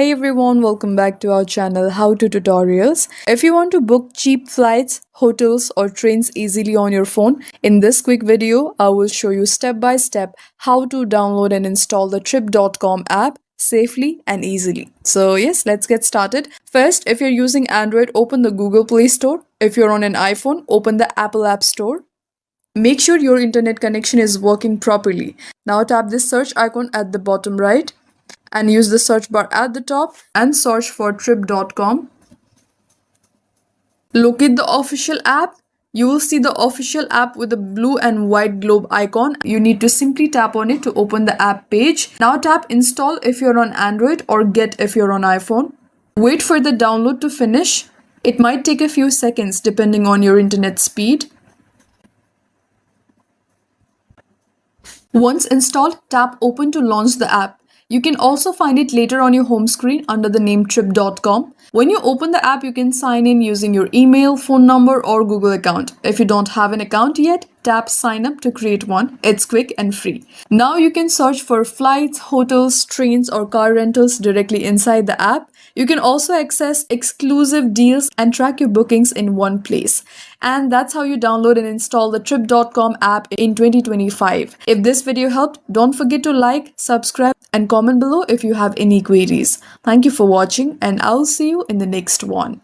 Hey everyone, welcome back to our channel How to Tutorials. If you want to book cheap flights, hotels or trains easily on your phone, in this quick video, I will show you step by step how to download and install the trip.com app safely and easily. So yes, let's get started. First, if you're using Android, open the Google Play Store. If you're on an iPhone, open the Apple App Store. Make sure your internet connection is working properly. Now tap this search icon at the bottom right and use the search bar at the top and search for trip.com. Locate the official app. You will see the official app with the blue and white globe icon. You need to simply tap on it to open the app page. Now tap install if you're on Android or get if you're on iPhone. Wait for the download to finish. It might take a few seconds depending on your internet speed. Once installed, tap open to launch the app. You can also find it later on your home screen under the name trip.com. When you open the app, you can sign in using your email, phone number or Google account. If you don't have an account yet, tap sign up to create one. It's quick and free. Now you can search for flights, hotels, trains or car rentals directly inside the app. You can also access exclusive deals and track your bookings in one place. And that's how you download and install the trip.com app in 2025. If this video helped, don't forget to like, subscribe and comment below if you have any queries. Thank you for watching and I'll see you in the next one.